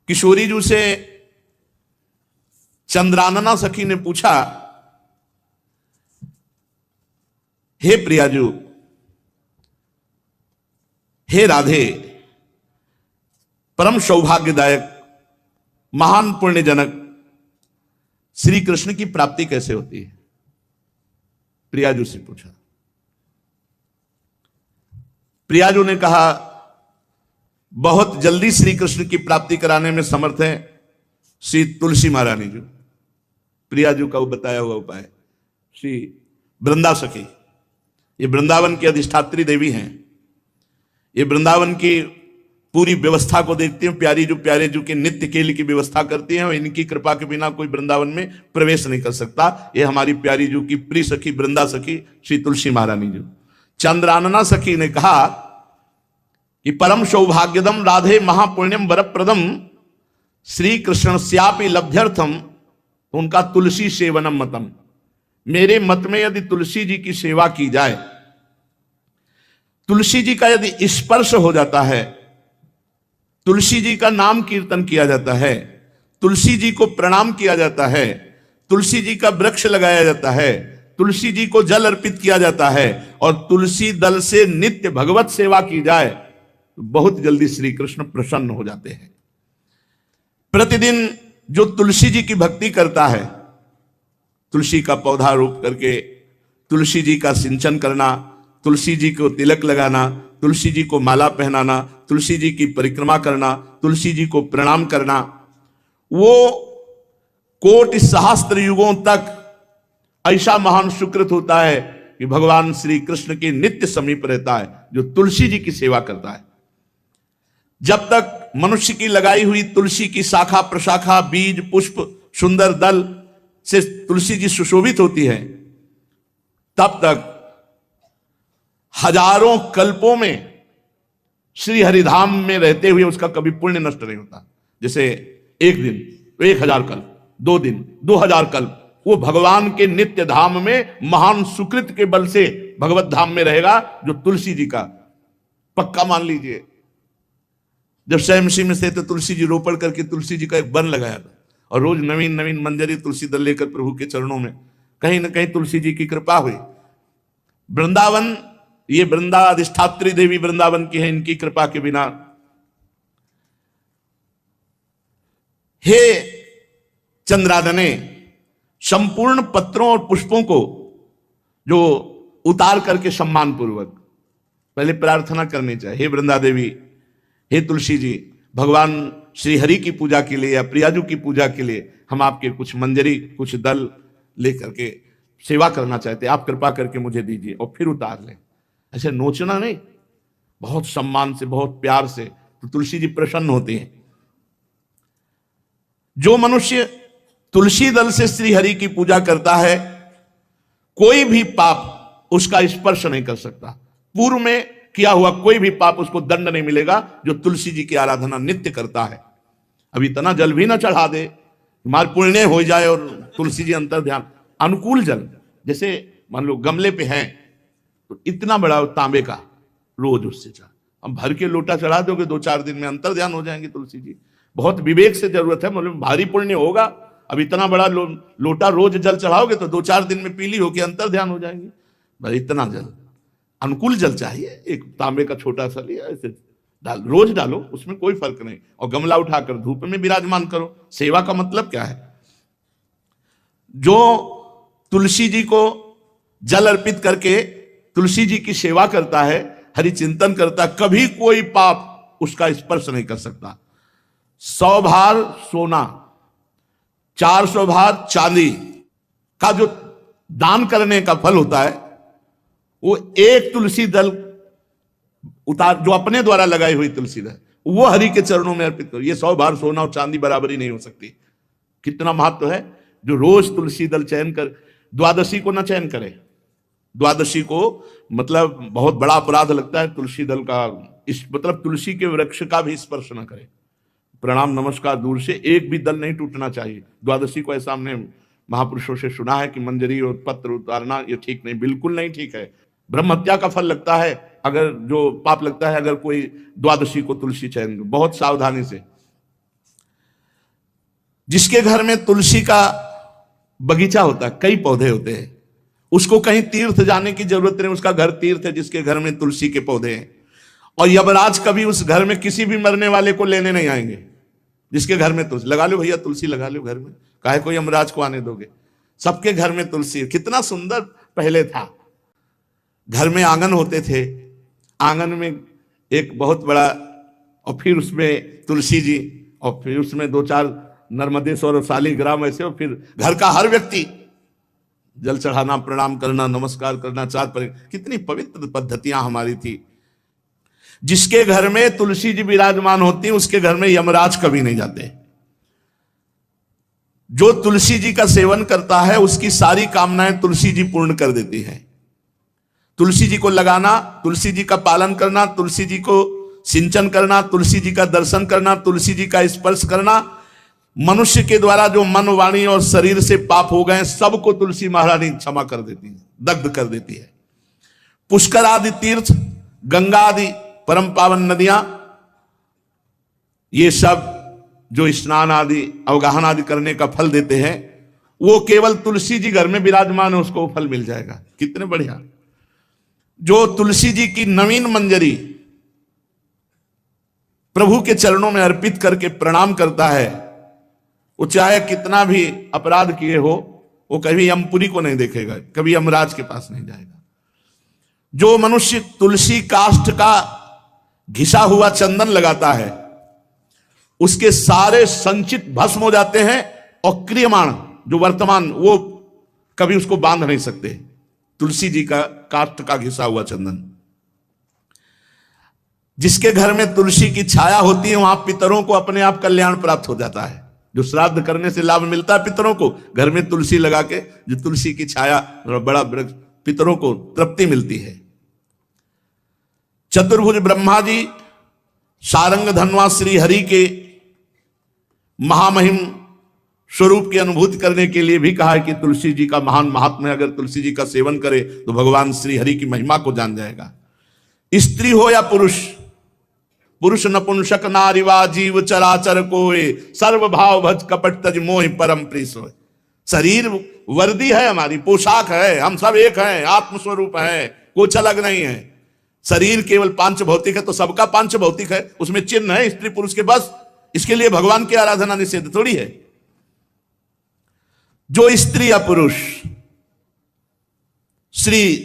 किशोरी जी से चंद्रानना सखी ने पूछा, हे प्रियाजू, हे राधे, परम सौभाग्यदायक महान पुण्यजनक श्री कृष्ण की प्राप्ति कैसे होती है? प्रियाजू से पूछा। प्रियाजू ने कहा, बहुत जल्दी श्री कृष्ण की प्राप्ति कराने में समर्थ है श्री तुलसी महारानी जी। प्रियाजू का वो बताया हुआ उपाय श्री वृंदा सखी, ये वृंदावन की अधिष्ठात्री देवी हैं। ये वृंदावन की पूरी व्यवस्था को देखती हैं। प्यारे जो के नित्य केली की व्यवस्था करती हैं और इनकी कृपा के बिना कोई वृंदावन में प्रवेश नहीं कर सकता। ये हमारी प्यारी जो की प्रिय सखी वृंदा सखी श्री तुलसी महारानी जी। चंद्रानना सखी ने कहा कि परम सौभाग्यदम राधे महापुण्यम वरप्रदम श्री कृष्णस्यापि लभ्यर्थम, तो उनका तुलसी सेवनम मतम, मेरे मत में यदि तुलसी जी की सेवा की जाए, तुलसी जी का यदि स्पर्श हो जाता है, तुलसी जी का नाम कीर्तन किया जाता है, तुलसी जी को प्रणाम किया जाता है, तुलसी जी का वृक्ष लगाया जाता है, तुलसी जी को जल अर्पित किया जाता है और तुलसी दल से नित्य भगवत सेवा की जाए, तो बहुत जल्दी श्री कृष्ण प्रसन्न हो जाते हैं। प्रतिदिन जो तुलसी जी की भक्ति करता है, तुलसी का पौधा रोप करके तुलसी जी का सिंचन करना, तुलसी जी को तिलक लगाना, तुलसी जी को माला पहनाना, तुलसी जी की परिक्रमा करना, तुलसी जी को प्रणाम करना, वो कोटि सहस्त्र युगों तक ऐसा महान सुकृत होता है कि भगवान श्री कृष्ण के नित्य समीप रहता है जो तुलसी जी की सेवा करता है। जब तक मनुष्य की लगाई हुई तुलसी की शाखा प्रशाखा बीज पुष्प सुंदर दल से तुलसी जी सुशोभित होती है, तब तक हजारों कल्पों में श्री हरिधाम में रहते हुए उसका कभी पुण्य नष्ट नहीं होता। जैसे एक दिन 1000 कल्प, 2 दिन 2000 कल्प, वो भगवान के नित्य धाम में महान सुकृत के बल से भगवत धाम में रहेगा जो तुलसी जी का पक्का मान लीजिए। जब स्वयंसी में से तो तुलसी जी रोपण करके तुलसी जी का एक वन लगाया था और रोज नवीन नवीन मंजरी तुलसी दल लेकर प्रभु के चरणों में, कहीं ना कहीं तुलसी जी की कृपा हुई। वृंदावन, ये वृंदा अधिष्ठात्री देवी वृंदावन की है, इनकी कृपा के बिना। हे चंद्रादने, संपूर्ण पत्रों और पुष्पों को जो उतार करके सम्मान पूर्वक पहले प्रार्थना करनी चाहिए, हे वृंदा देवी, हे तुलसी जी, भगवान श्री हरि की पूजा के लिए या प्रियाजू की पूजा के लिए हम आपके कुछ मंजरी कुछ दल लेकर के सेवा करना चाहते हैं, आप कृपा करके मुझे दीजिए, और फिर उतार लें। ऐसे नोचना नहीं, बहुत सम्मान से बहुत प्यार से, तो तुलसी जी प्रसन्न होते हैं। जो मनुष्य तुलसी दल से श्री हरि की पूजा करता है, कोई भी पाप उसका स्पर्श नहीं कर सकता। पूर्व में किया हुआ कोई भी पाप उसको दंड नहीं मिलेगा जो तुलसी जी की आराधना नित्य करता है। अब इतना जल भी ना चढ़ा दे, हमारे पुण्य हो जाए और तुलसी जी अंतर ध्यान। अनुकूल जल, जैसे मान लो गमले पे हैं तो इतना बड़ा तांबे का रोज उससे चढ़ा, अब भर के लोटा चढ़ा दोगे 2-4 दिन में अंतर ध्यान हो जाएंगे तुलसी जी। बहुत विवेक से जरूरत है, मतलब भारी पुण्य होगा। अब इतना बड़ा लोटा रोज जल चढ़ाओगे तो 2-4 दिन में पीली होके अंतर ध्यान हो जाएंगे। भाई इतना जल, अनुकूल जल चाहिए। एक तांबे का छोटा सा लिया, ऐसे रोज डालो, उसमें कोई फर्क नहीं, और गमला उठाकर धूप में विराजमान करो। सेवा का मतलब क्या है? जो तुलसी जी को जल अर्पित करके तुलसी जी की सेवा करता है, हरि चिंतन करता है, कभी कोई पाप उसका स्पर्श नहीं कर सकता। 100 भार सोना, 400 भार चांदी का जो दान करने का फल होता है, वो एक तुलसी दल उतार, जो अपने द्वारा लगाई हुई तुलसी दल, वो हरि के चरणों में अर्पित करो। ये 100 भार सोना और चांदी बराबरी नहीं हो सकती। कितना महत्व है। जो रोज तुलसी दल चयन कर, द्वादशी को ना चयन करे, द्वादशी को मतलब बहुत बड़ा अपराध लगता है तुलसी दल का, इस मतलब तुलसी के वृक्ष का भी स्पर्श ना करे। प्रणाम नमस्कार दूर से, एक भी दल नहीं टूटना चाहिए। द्वादशी को ऐसा हमने महापुरुषों से सुना है कि मंजरी और पत्र उतारना ये ठीक नहीं, बिल्कुल नहीं ठीक है। ब्रह्म हत्या का फल लगता है, अगर जो पाप लगता है अगर कोई द्वादशी को तुलसी चयन, बहुत सावधानी से। जिसके घर में तुलसी का बगीचा होता है, कई पौधे होते हैं, उसको कहीं तीर्थ जाने की जरूरत नहीं, उसका घर तीर्थ है जिसके घर में तुलसी के पौधे हैं। और यमराज कभी उस घर में किसी भी मरने वाले को लेने नहीं आएंगे। जिसके घर में तुलसी, लगा लो भैया तुलसी लगा लो घर में, काहे कोई यमराज को आने दोगे, सबके घर में तुलसी। कितना सुंदर पहले था, घर में आंगन होते थे, आंगन में एक बहुत बड़ा, और फिर उसमें तुलसी जी, और फिर उसमें 2-4 नर्मदेश्वर और शालिग्राम ऐसे, और फिर घर का हर व्यक्ति जल चढ़ाना, प्रणाम करना, नमस्कार करना, चार पर। कितनी पवित्र पद्धतियां हमारी थी। जिसके घर में तुलसी जी विराजमान होती, उसके घर में यमराज कभी नहीं जाते। जो तुलसी जी का सेवन करता है उसकी सारी कामनाएं तुलसी जी पूर्ण कर देती है। तुलसी जी को लगाना, तुलसी जी का पालन करना, तुलसी जी को सिंचन करना, तुलसी जी का दर्शन करना, तुलसी जी का स्पर्श करना, मनुष्य के द्वारा जो मन, वाणी और शरीर से पाप हो गए सबको तुलसी महारानी क्षमा कर देती है, दग्ध कर देती है। पुष्कर आदि तीर्थ, गंगा आदि परम पावन नदियां, ये सब जो स्नान आदि अवगाहन आदि करने का फल देते हैं, वो केवल तुलसी जी घर में विराजमान है उसको फल मिल जाएगा। कितने बढ़िया। जो तुलसी जी की नवीन मंजरी प्रभु के चरणों में अर्पित करके प्रणाम करता है, वो चाहे कितना भी अपराध किए हो, वो कभी यमपुरी को नहीं देखेगा, कभी यमराज के पास नहीं जाएगा। जो मनुष्य तुलसी काष्ठ का घिसा हुआ चंदन लगाता है, उसके सारे संचित भस्म हो जाते हैं, और क्रियमाण जो वर्तमान, वो कभी उसको बांध नहीं सकते। तुलसी जी का काष्ठ का घिसा हुआ चंदन। जिसके घर में तुलसी की छाया होती है, वहां पितरों को अपने आप कल्याण प्राप्त हो जाता है। जो श्राद्ध करने से लाभ मिलता है पितरों को, घर में तुलसी लगा के, जो तुलसी की छाया, बड़ा वृक्ष, पितरों को तृप्ति मिलती है। चतुर्भुज ब्रह्मा जी सारंग धनवा श्री हरि के महामहिम स्वरूप की अनुभूति करने के लिए भी कहा है कि तुलसी जी का महान महात्म्य है। अगर तुलसी जी का सेवन करे तो भगवान श्री हरि की महिमा को जान जाएगा। स्त्री हो या पुरुष, पुरुष नपुंसक नारीवा जीव चराचर कोय, सर्व भाव भज कपट तज मोहि परम प्रिय सोय। शरीर वर्दी है, हमारी पोशाक है, हम सब एक हैं, आत्मस्वरूप है, कुछ अलग नहीं है। शरीर केवल पांच भौतिक है तो सबका पांच भौतिक है, उसमें चिन्ह है स्त्री पुरुष के, बस। इसके लिए भगवान की आराधना निषेध थोड़ी है। जो स्त्री या पुरुष श्री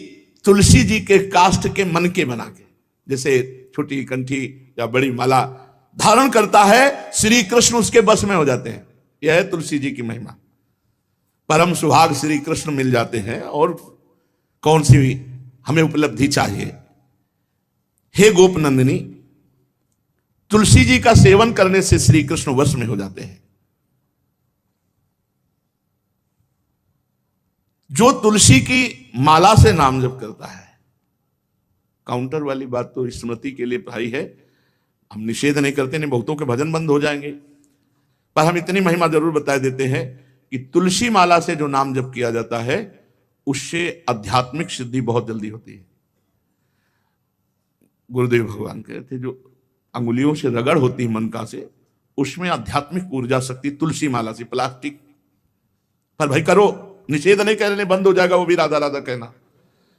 तुलसी जी के काष्ठ के मन के बना के, जैसे छोटी कंठी या बड़ी माला धारण करता है, श्री कृष्ण उसके बस में हो जाते हैं। यह है तुलसी जी की महिमा। परम सुभाग श्री कृष्ण मिल जाते हैं, और कौन सी भी हमें उपलब्धि चाहिए। हे गोप नंदिनी, तुलसी जी का सेवन करने से श्री कृष्ण वश में हो जाते हैं। जो तुलसी की माला से नाम जप करता है, काउंटर वाली बात तो स्मृति के लिए भाई है, हम निषेध नहीं करते, नहीं बहुतों के भजन बंद हो जाएंगे, पर हम इतनी महिमा जरूर बता देते हैं कि तुलसी माला से जो नाम जप किया जाता है, उससे आध्यात्मिक सिद्धि बहुत जल्दी होती है। गुरुदेव भगवान कहते, जो अंगुलियों से रगड़ होती है मनका से, उसमें आध्यात्मिक ऊर्जा शक्ति तुलसी माला से। प्लास्टिक पर भाई करो, निषेध नहीं कह रहे, बंद हो जाएगा वो भी राधा राधा कहना,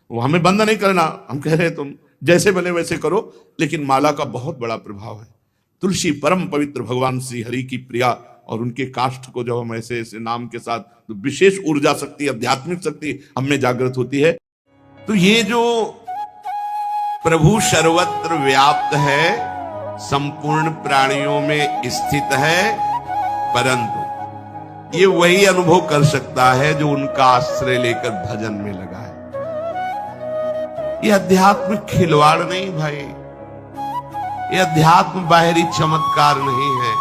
वो हमें बंद नहीं करना। हम कह रहे हैं तुम जैसे बने वैसे करो, लेकिन माला का बहुत बड़ा प्रभाव है। तुलसी परम पवित्र भगवान श्री हरि की प्रिया, और उनके काष्ठ को जब हम ऐसे ऐसे नाम के साथ, तो विशेष ऊर्जा शक्ति, आध्यात्मिक शक्ति हम में जागृत होती है। तो ये जो प्रभु सर्वत्र व्याप्त है, संपूर्ण प्राणियों में स्थित है, परंतु ये वही अनुभव कर सकता है जो उनका आश्रय लेकर भजन में लगा है। ये अध्यात्म खिलवाड़ नहीं भाई, ये अध्यात्म बाहरी चमत्कार नहीं है,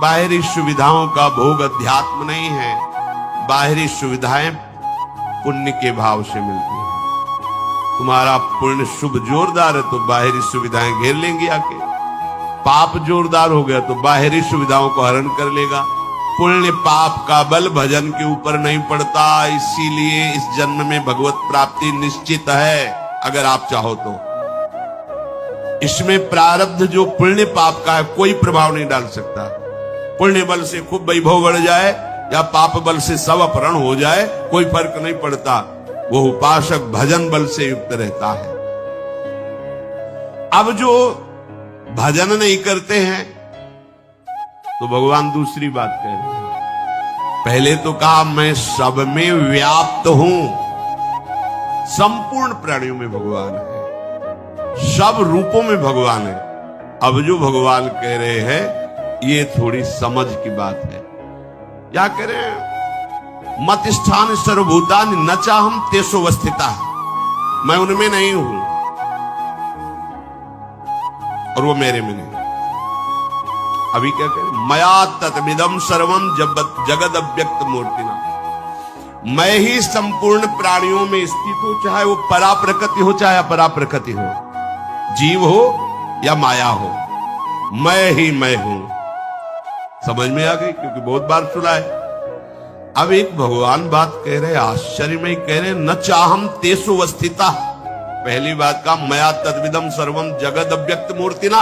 बाहरी सुविधाओं का भोग अध्यात्म नहीं है। बाहरी सुविधाएं पुण्य के भाव से मिलती हैं। तुम्हारा पुण्य शुभ जोरदार है तो बाहरी सुविधाएं घेर लेंगी आके, पाप जोरदार हो गया तो बाहरी सुविधाओं को हरण कर लेगा। पुण्य पाप का बल भजन के ऊपर नहीं पड़ता, इसीलिए इस जन्म में भगवत प्राप्ति निश्चित है, अगर आप चाहो तो। इसमें प्रारब्ध जो पुण्य पाप का है कोई प्रभाव नहीं डाल सकता। पुण्य बल से खूब वैभव बढ़ जाए या पाप बल से सब अपहरण हो जाए, कोई फर्क नहीं पड़ता, वो उपासक भजन बल से युक्त रहता है। अब जो भजन नहीं करते हैं तो भगवान दूसरी बात कह रहे हैं। पहले तो कहा मैं सब में व्याप्त हूं, संपूर्ण प्राणियों में भगवान है, सब रूपों में भगवान है। अब जो भगवान कह रहे हैं ये थोड़ी समझ की बात है। क्या कह रहे हैं? मत स्थान सर्वभूतानि न चाहम तेषु अवस्थिता, मैं उनमें नहीं हूं और वो मेरे में नहीं। अभी क्या कह रहे? मया तत्विदम सर्वम जगद अव्यक्त मूर्तिना, मैं ही संपूर्ण प्राणियों में स्थित हूं, चाहे वो परा प्रकृति हो चाहे अपरा प्रकृति हो, जीव हो या माया हो, मैं ही मैं हूं। समझ में आ गई? क्योंकि बहुत बार सुना है। अब एक भगवान बात कह रहे, आश्चर्य में कह रहे, न चाहम तेषु अवस्थिता। पहली बात का मया तद्विदम सर्वम जगद अव्यक्त मूर्तिना,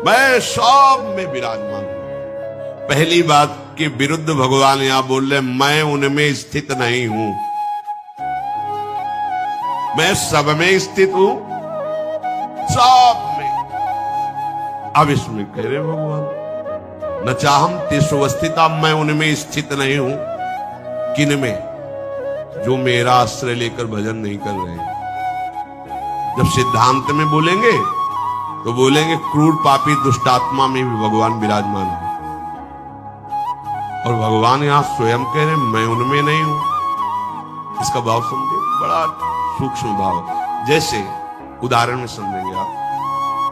मैं सब में विराजमान हूं। पहली बात के विरुद्ध भगवान यहां बोल रहे, मैं उनमें स्थित नहीं हूं, मैं सब में स्थित हूं, सब में। अब इसमें कह रहे भगवान, न चाहम तेषु अवस्थिता, मैं उनमें स्थित नहीं हूं। किन में? जो मेरा आश्रय लेकर भजन नहीं कर रहे हैं। जब सिद्धांत में बोलेंगे तो बोलेंगे क्रूर पापी दुष्टात्मा में भी भगवान विराजमान है, और भगवान यहां स्वयं कह रहे मैं उनमें नहीं हूं। इसका भाव समझे, बड़ा सूक्ष्म भाव। जैसे उदाहरण में समझेंगे आप,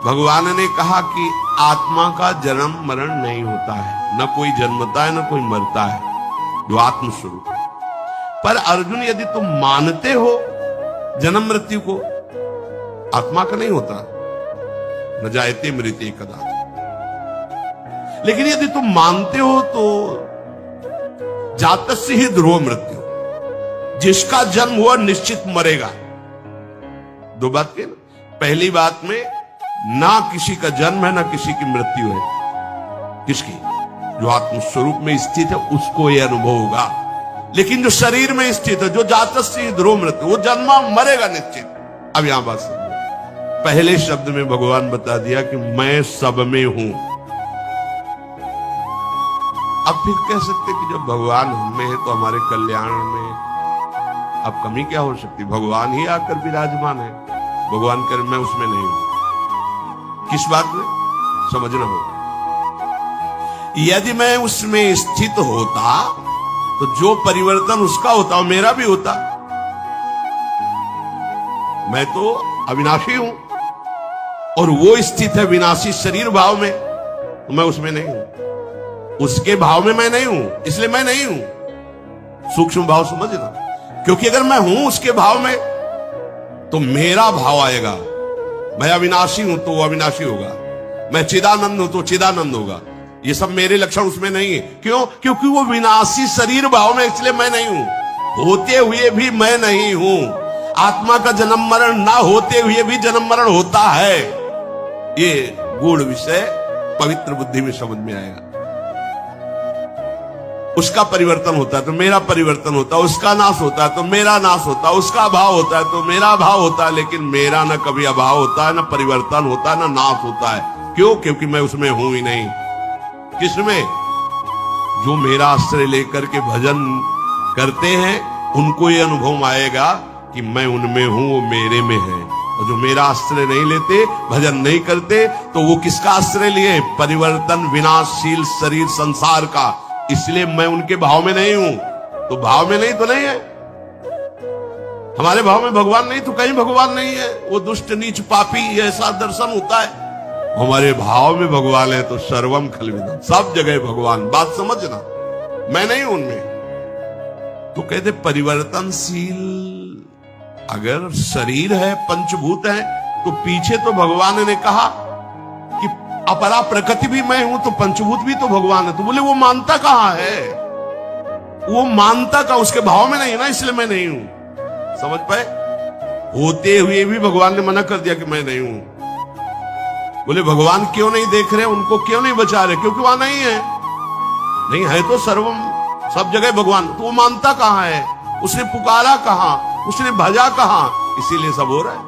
भगवान ने कहा कि आत्मा का जन्म मरण नहीं होता है, न कोई जन्मता है न कोई मरता है, जो आत्मस्वरूप है। पर अर्जुन, यदि तुम मानते हो जन्म मृत्यु को, आत्मा का नहीं होता, न जायते मृत्युं कदाचित्। लेकिन यदि तुम मानते हो तो जातस्य ही ध्रुव मृत्यु, जिसका जन्म हुआ निश्चित मरेगा। दो बात के ना। पहली बात में ना किसी का जन्म है ना किसी की मृत्यु है। किसकी? जो आत्मस्वरूप में स्थित है उसको यह अनुभव होगा। लेकिन जो शरीर में स्थित है, जो जातस्य ही ध्रुव मृत्यु, वो जन्मा मरेगा निश्चित। अब यहां बात समझो। पहले शब्द में भगवान बता दिया कि मैं सब में हूं। अब फिर कह सकते कि जब भगवान हमें है तो हमारे कल्याण में अब कमी क्या हो सकती? भगवान ही आकर विराजमान है। भगवान कर मैं उसमें नहीं हूं। किस बात में समझना होगा। यदि मैं उसमें स्थित होता तो जो परिवर्तन उसका होता वो मेरा भी होता। मैं तो अविनाशी हूं और वो स्थित है विनाशी शरीर भाव में, तो मैं उसमें नहीं हूं। उसके भाव में मैं नहीं हूं, इसलिए मैं नहीं हूं। सूक्ष्म भाव समझना। क्योंकि अगर मैं हूं उसके भाव में तो मेरा भाव आएगा। मैं अविनाशी हूं तो वो अविनाशी होगा, मैं चिदानंद हूं तो चिदानंद होगा। ये सब मेरे लक्षण उसमें नहीं है। क्यों? क्योंकि वो विनाशी शरीर भाव में, इसलिए मैं नहीं हूं। होते हुए भी मैं नहीं हूं। आत्मा का जन्म मरण ना होते हुए भी जन्म मरण होता है। ये गूढ़ विषय पवित्र बुद्धि में समझ में आएगा। उसका परिवर्तन होता है तो मेरा परिवर्तन होता है, उसका नाश होता है तो मेरा नाश होता है, उसका अभाव होता है तो मेरा अभाव होता है। लेकिन मेरा न कभी अभाव होता है, न परिवर्तन होता है, न नाश होता है। क्यों? क्योंकि मैं उसमें हूं ही नहीं। किसमें? जो मेरा आश्रय लेकर के भजन करते हैं उनको ये अनुभव आएगा कि मैं उनमें हूं, वो मेरे में है। और जो मेरा आश्रय नहीं लेते, भजन नहीं करते, तो वो किसका आश्रय लिए? परिवर्तन विनाशशील शरीर संसार का। इसलिए मैं उनके भाव में नहीं हूं। तो भाव में नहीं तो नहीं है। हमारे भाव में भगवान नहीं तो कहीं भगवान नहीं है। वो दुष्ट नीच पापी ऐसा दर्शन होता है। हमारे भाव में भगवान है तो सर्वम खलविदम, सब जगह भगवान। बात समझना, मैं नहीं हूं उनमें। तो कहते परिवर्तनशील अगर शरीर है, पंचभूत है, तो पीछे तो भगवान ने कहा कि अपरा प्रकृति भी मैं हूं, तो पंचभूत भी तो भगवान है। तो बोले वो मानता कहां है? वो मानता का उसके भाव में नहीं है ना, इसलिए मैं नहीं हूं। समझ पाए? होते हुए भी भगवान ने मना कर दिया कि मैं नहीं हूं। बोले भगवान क्यों नहीं देख रहे, उनको क्यों नहीं बचा रहे? क्योंकि वहां नहीं है। नहीं है तो सर्वम, सब जगह भगवान, तो वो मानता कहां है? उसने पुकारा कहां? उसने भजा कहां? इसीलिए सब हो रहा है।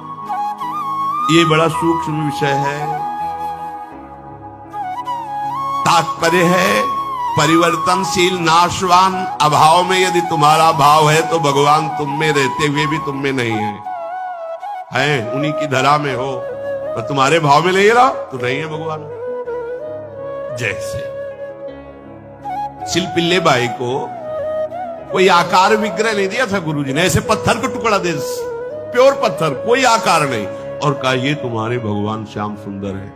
ये बड़ा सूक्ष्म विषय है। तात्पर्य है परिवर्तनशील नाशवान अभाव में यदि तुम्हारा भाव है तो भगवान तुम में रहते हुए भी तुम में नहीं है उन्हीं की धरा में हो, पर तुम्हारे भाव में नहीं रहा तो नहीं है भगवान। जैसे शिल्पिल्ले बाई को कोई आकार विग्रह नहीं दिया था गुरुजी ने, ऐसे पत्थर को टुकड़ा दे, प्योर पत्थर, कोई आकार नहीं, और कहा ये तुम्हारे भगवान श्याम सुंदर है।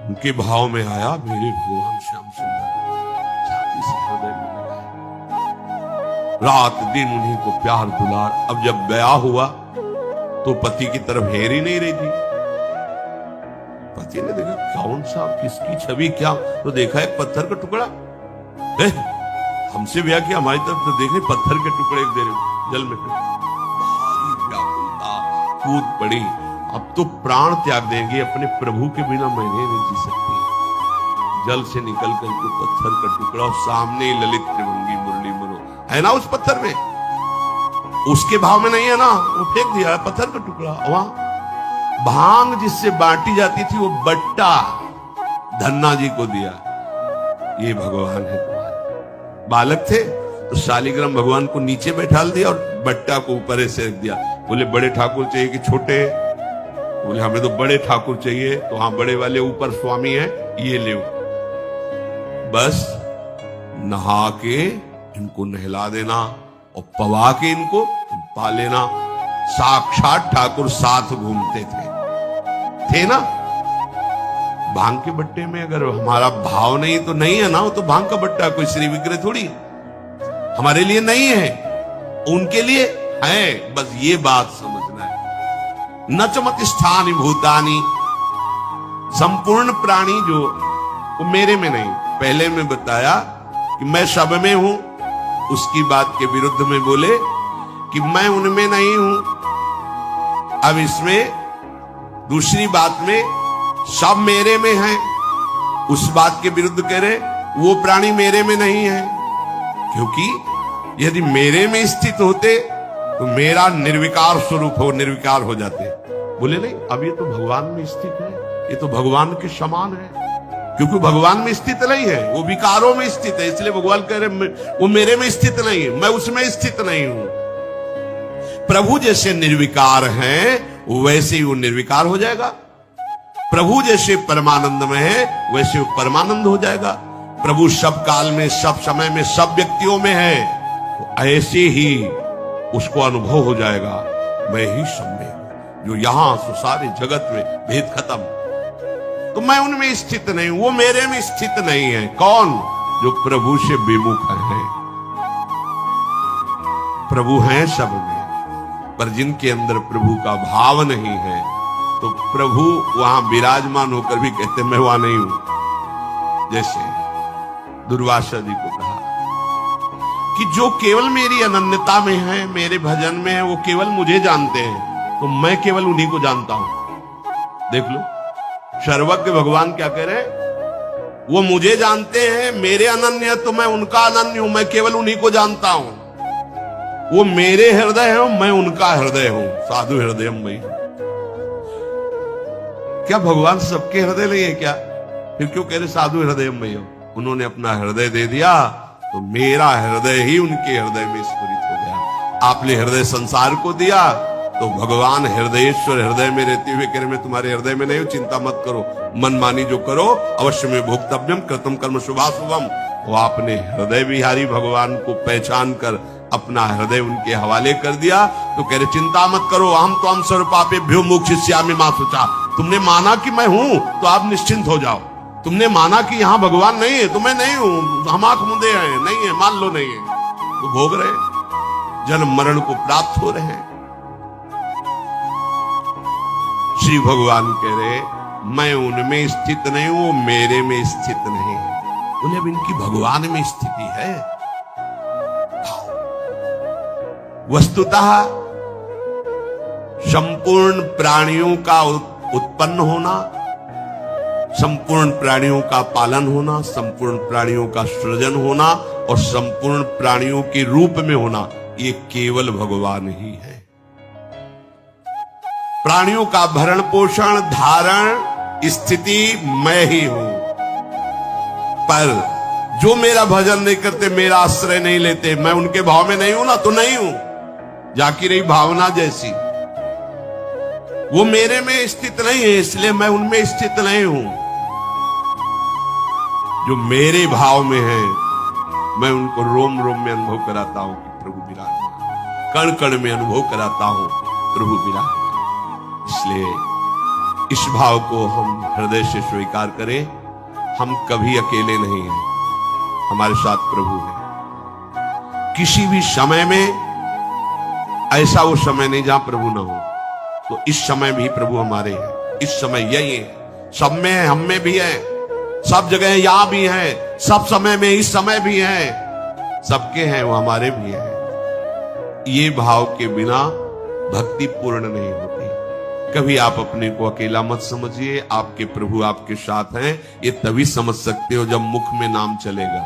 उनके भाव में आया मेरे भगवान श्याम सुंदर, छाती से हृदय में लगाया, रात दिन उन्हीं को प्यार दुलार। अब जब ब्याह हुआ तो पति की तरफ हेर ही नहीं रही थी। पति ने देखा कौन सा, किसकी छवि, क्या, तो देखा एक पत्थर का टुकड़ा। हमसे ब्याह किया, हमारी तरफ तो देखे पत्थर के टुकड़े दे रहे जल में। व्याकुलता कूद पड़ी, अब तो प्राण त्याग देंगे, अपने प्रभु के बिना मैं नहीं जी सकती। जल से निकल करके पत्थर का टुकड़ा, सामने ललित त्रिभंगी मुरली मनो है ना उस पत्थर में, उसके भाव में नहीं है ना, वो फेंक दिया पत्थर का टुकड़ा। वहां भांग जिससे बांटी जाती थी वो बट्टा धन्ना जी को दिया, ये भगवान है तुम्हारे। बालक थे तो शालिग्राम भगवान को नीचे बैठाल दिया और बट्टा को ऊपर से रख दिया। बोले बड़े ठाकुर चाहिए कि छोटे? बोले हमें तो बड़े ठाकुर चाहिए। तो हाँ, बड़े वाले ऊपर स्वामी है, ये ले, बस नहा के इनको नहला देना और पवा के इनको पा लेना। साक्षात ठाकुर साथ घूमते थे ना। भांग के बट्टे में अगर हमारा भाव नहीं तो नहीं है ना, वो तो भांग का बट्टा, कोई श्री विग्रह थोड़ी हमारे लिए नहीं है, उनके लिए है। बस ये बात समझना है। न चमत स्थानि भूतानि, संपूर्ण प्राणी जो वो मेरे में नहीं। पहले में बताया कि मैं सब में हूं, उसकी बात के विरुद्ध में बोले कि मैं उनमें नहीं हूं। अब इसमें दूसरी बात में सब मेरे में है, उस बात के विरुद्ध कह रहे वो प्राणी मेरे में नहीं है, क्योंकि यदि मेरे में स्थित होते तो मेरा निर्विकार स्वरूप हो, निर्विकार हो जाते। बोले नहीं, अब ये तो भगवान में स्थित है, ये तो भगवान के समान है, क्योंकि भगवान में स्थित नहीं है, वो विकारों में स्थित है। इसलिए भगवान कह रहे वो मेरे में स्थित नहीं है, मैं उसमें स्थित नहीं हूं। प्रभु जैसे निर्विकार हैं वैसे ही वो निर्विकार हो जाएगा। प्रभु जैसे परमानंद में है वैसे वो परमानंद हो जाएगा। प्रभु सब काल में, सब समय में, सब व्यक्तियों में है, तो ऐसे ही उसको अनुभव हो जाएगा मैं ही सब में हूं, जो यहां तो सारे जगत में भेद खत्म। तो मैं उनमें स्थित नहीं हूं, वो मेरे में स्थित नहीं है। कौन? जो प्रभु से विमुख है। प्रभु हैं सब में, पर जिनके अंदर प्रभु का भाव नहीं है तो प्रभु वहां विराजमान होकर भी कहते मैं वहां नहीं हूं। जैसे दुर्वासा जी को कहा कि जो केवल मेरी अनन्यता में है, मेरे भजन में है, वो केवल मुझे जानते हैं, तो मैं केवल उन्हीं को जानता हूं। देख लो, सर्वज्ञ भगवान क्या कह रहे हैं? वो मुझे जानते हैं, मेरे अनन्य, तो मैं उनका अनन्य हूं, मैं केवल उन्हीं को जानता हूं। वो मेरे हृदय है, मैं उनका हृदय हूं। साधु हृदय मई। क्या भगवान सबके हृदय नहीं है क्या? फिर क्यों कह रहे साधु हृदय मई हो? उन्होंने अपना हृदय दे दिया तो मेरा हृदय ही उनके हृदय में स्फुरित हो गया। आपने हृदय संसार को दिया तो भगवान हृदयेश्वर हृदय में रहते हुए कह रहे मैं तुम्हारे हृदय में नहीं हूं, चिंता मत करो, मनमानी जो करो अवश्य में भोक्तव्यम कृतम कर्म शुभाशुभम। वो आपने हृदय विहारी भगवान को पहचान कर अपना हृदय उनके हवाले कर दिया तो कह रहे चिंता मत करो, हम तो हम सर्वपापेभ्यो मोक्षयिष्यामि मा शुचा। तुमने माना कि मैं हूं तो आप निश्चिंत हो जाओ। तुमने माना कि यहां भगवान नहीं है तो मैं नहीं हूं, हम आंख मुंदे हैं, नहीं है, मान लो नहीं है, तो भोग रहे, जन्म मरण को प्राप्त हो रहे हैं। श्री भगवान कह रहे मैं उनमें स्थित नहीं हूं, मेरे में स्थित नहीं है। बोले अब इनकी भगवान में स्थिति है। वस्तुतः संपूर्ण प्राणियों का उत्पन्न होना, संपूर्ण प्राणियों का पालन होना, संपूर्ण प्राणियों का सृजन होना और संपूर्ण प्राणियों के रूप में होना, ये केवल भगवान ही है। प्राणियों का भरण पोषण धारण स्थिति मैं ही हूं, पर जो मेरा भजन नहीं करते, मेरा आश्रय नहीं लेते, मैं उनके भाव में नहीं हूं ना, तो नहीं हूं। जाकी रही भावना जैसी, वो मेरे में स्थित नहीं है, इसलिए मैं उनमें स्थित नहीं हूं। जो मेरे भाव में है, मैं उनको रोम रोम में अनुभव कराता हूं कि प्रभु विराजमान, कण कण में अनुभव कराता हूं प्रभु विराजमान। इसलिए इस भाव को हम हृदय से स्वीकार करें, हम कभी अकेले नहीं हैं, हमारे साथ प्रभु है। किसी भी समय में ऐसा वो समय नहीं जहां प्रभु ना हो, तो इस समय भी प्रभु हमारे हैं। इस समय यही है, सब में है, हम में भी है, सब जगह यहां भी है, सब समय में इस समय भी है, सबके हैं, वो हमारे भी हैं। ये भाव के बिना भक्ति पूर्ण नहीं होती। कभी आप अपने को अकेला मत समझिए, आपके प्रभु आपके साथ हैं। ये तभी समझ सकते हो जब मुख में नाम चलेगा।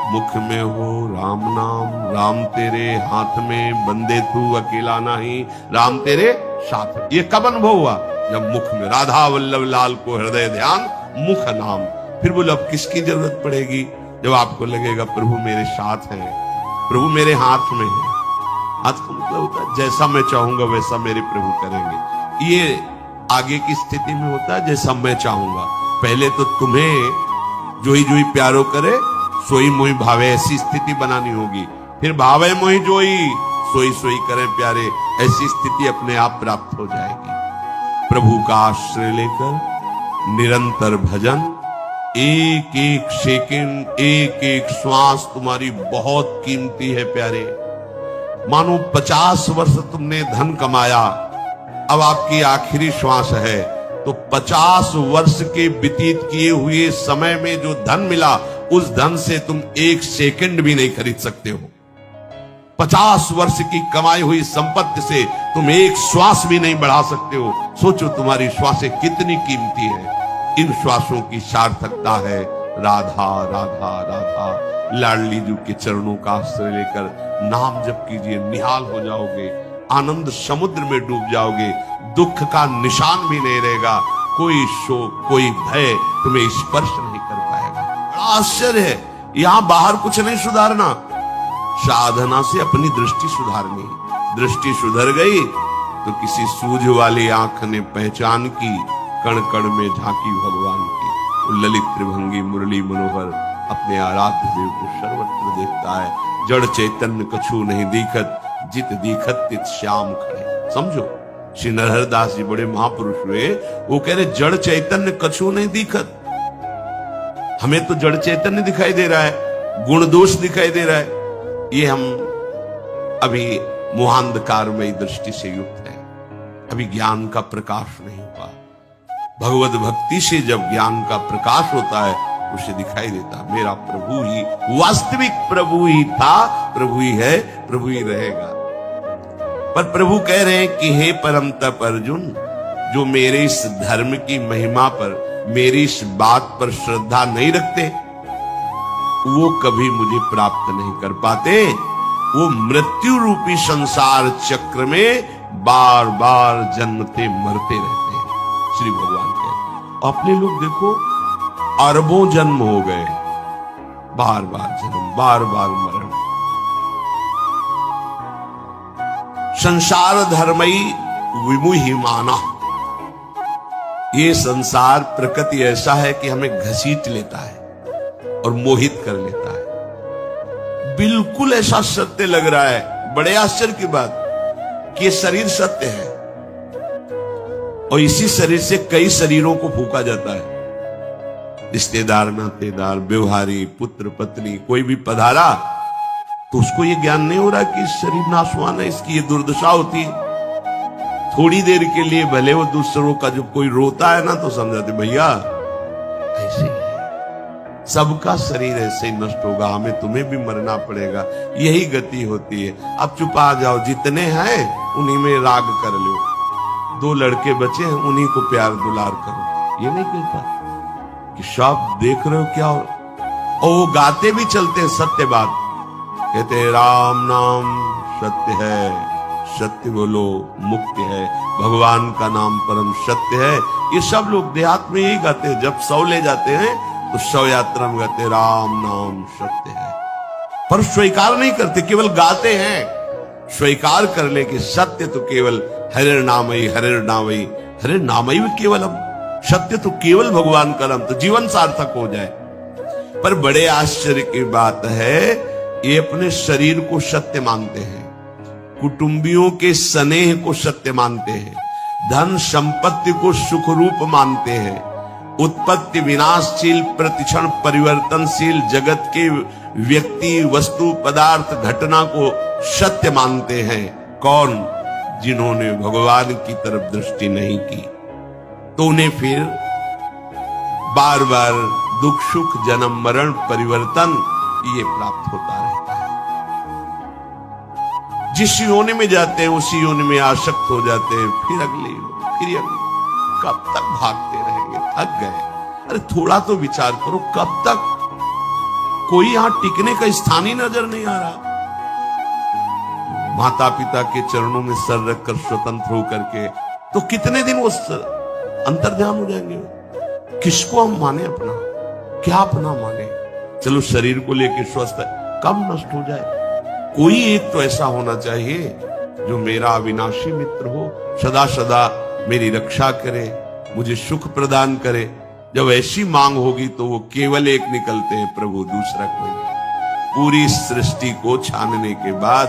मुख में हो राम नाम, राम तेरे हाथ में, बंदे तू अकेला नहीं, राम तेरे साथ। ये कब अनुभव हुआ? जब मुख में राधा वल्लभ लाल को हृदय ध्यान मुख नाम। फिर बोलो अब किसकी जरूरत पड़ेगी? जब आपको लगेगा प्रभु मेरे साथ है, प्रभु मेरे हाथ में है। हाथ का मतलब होता है जैसा मैं चाहूंगा वैसा मेरे प्रभु करेंगे। ये आगे की स्थिति में होता है जैसा मैं चाहूंगा। पहले तो तुम्हें जोई जोई प्यारो करे सोई मोई भावे, ऐसी स्थिति बनानी होगी। फिर भावे मोई जोई सोई सोई करें प्यारे, ऐसी स्थिति अपने आप प्राप्त हो जाएगी। प्रभु का आश्रय लेकर निरंतर भजन, एक एक सेकंड, एक एक श्वास तुम्हारी बहुत कीमती है प्यारे। मानो 50 वर्ष तुमने धन कमाया, अब आपकी आखिरी श्वास है, तो 50 वर्ष के व्यतीत किए हुए समय में जो धन मिला, उस धन से तुम एक सेकंड भी नहीं खरीद सकते हो। 50 वर्ष की कमाई हुई संपत्ति से तुम एक श्वास भी नहीं बढ़ा सकते हो। सोचो तुम्हारी श्वासें कितनी कीमती है। इन श्वासों की सार्थकता है राधा राधा राधा। लाडली जी के चरणों का आश्रय लेकर नाम जप कीजिए, निहाल हो जाओगे, आनंद समुद्र में डूब जाओगे, दुख का निशान भी नहीं रहेगा, कोई शोक कोई भय तुम्हें स्पर्श नहीं कर पाएगा। बड़ा आश्चर्य है, यहां बाहर कुछ नहीं सुधारना, साधना से अपनी दृष्टि सुधारनी। दृष्टि सुधर गई तो किसी सूझ वाली आंख ने पहचान की, कण कण में झांकी भगवान की। ललित त्रिभंगी मुरली मनोहर अपने आराध्य देव को सर्वत्र देखता है। जड़ चैतन्य कछु नहीं दीखत, जित दीखत तित श्याम खड़े। समझो, श्री नरहरदास जी बड़े महापुरुष हुए, वो कह रहे जड़ चैतन्य कछु नहीं दीखत। हमें तो जड़ चैतन्य दिखाई दे रहा है, गुण दोष दिखाई दे रहा है। ये हम अभी मोहांधकारमयी दृष्टि से युक्त है, अभी ज्ञान का प्रकाश नहीं हुआ। भगवत भक्ति से जब ज्ञान का प्रकाश होता है, उसे दिखाई देता मेरा प्रभु ही वास्तविक प्रभु ही था, प्रभु ही है, प्रभु ही रहेगा। पर प्रभु कह रहे हैं कि हे परम तप अर्जुन, जो मेरे इस धर्म की महिमा पर, मेरी इस बात पर श्रद्धा नहीं रखते, वो कभी मुझे प्राप्त नहीं कर पाते। वो मृत्यु रूपी संसार चक्र में बार बार जन्मते मरते रहते हैं। श्री भगवान के अपने लोग देखो, अरबों जन्म हो गए, बार बार जन्म, बार बार मरण। संसार धर्मई विमुहि माना। ये संसार प्रकृति ऐसा है कि हमें घसीट लेता है और मोहित कर लेता है। बिल्कुल ऐसा सत्य लग रहा है, बड़े आश्चर्य की बात कि ये शरीर सत्य है और इसी शरीर से कई शरीरों को फूंका जाता है। रिश्तेदार, नातेदार, व्यवहारी, पुत्र, पत्नी, कोई भी पधारा तो उसको ये ज्ञान नहीं हो रहा कि शरीर नाशवान है, इसकी ये दुर्दशा होती है। थोड़ी देर के लिए भले वो दूसरों का जो कोई रोता है ना, तो समझाते भैया ऐसे ही सबका शरीर ऐसे ही नष्ट होगा, हमें तुम्हें भी मरना पड़ेगा, यही गति होती है। अब चुपा जाओ, जितने हैं उन्हीं में राग कर लो। 2 लड़के बचे हैं, उन्हीं को प्यार दुलार करो। ये नहीं कहता कि सब देख रहे हो क्या हो, और वो गाते भी चलते हैं सत्य बात, कहते हैं राम नाम सत्य है, सत्य बोलो मुक्ति है, भगवान का नाम परम सत्य है। ये सब लोग देहात में यही गाते हैं, जब शव ले जाते हैं तो शव यात्रा में गाते राम नाम सत्य है, पर स्वीकार नहीं करते, केवल गाते हैं। स्वीकार कर ले कि सत्य तो केवल हरे नामई, हरे नामई, हरे नामई केवलम, सत्य तो केवल भगवान का नाम, तो जीवन सार्थक हो जाए। पर बड़े आश्चर्य की बात है, ये अपने शरीर को सत्य मानते हैं, कुटुंबियों के स्नेह को सत्य मानते हैं, धन संपत्ति को सुख रूप मानते हैं, उत्पत्ति विनाशशील प्रतिक्षण परिवर्तनशील जगत के व्यक्ति वस्तु पदार्थ घटना को सत्य मानते हैं। कौन? जिन्होंने भगवान की तरफ दृष्टि नहीं की, तो उन्हें फिर बार बार दुख सुख जन्म मरण परिवर्तन ये प्राप्त होता रहता है। जिस योनि में जाते हैं उसी योनि में आसक्त हो जाते हैं, फिर अगली फिर अगली, कब तक भागते रहेंगे? थक गए। अरे थोड़ा तो विचार करो, कब तक? कोई यहां टिकने का स्थान ही नजर नहीं आ रहा। माता पिता के चरणों में सर रखकर स्वतंत्र होकर के तो कितने दिन वो अंतर्ध्यान हो जाएंगे? किसको हम माने अपना, क्या अपना माने? चलो शरीर को लेकर स्वस्थ है, कब नष्ट हो जाए? कोई एक तो ऐसा होना चाहिए जो मेरा अविनाशी मित्र हो, सदा सदा मेरी रक्षा करे, मुझे सुख प्रदान करे। जब ऐसी मांग होगी तो वो केवल एक निकलते हैं, प्रभु, दूसरा कोई नहीं। पूरी सृष्टि को छानने के बाद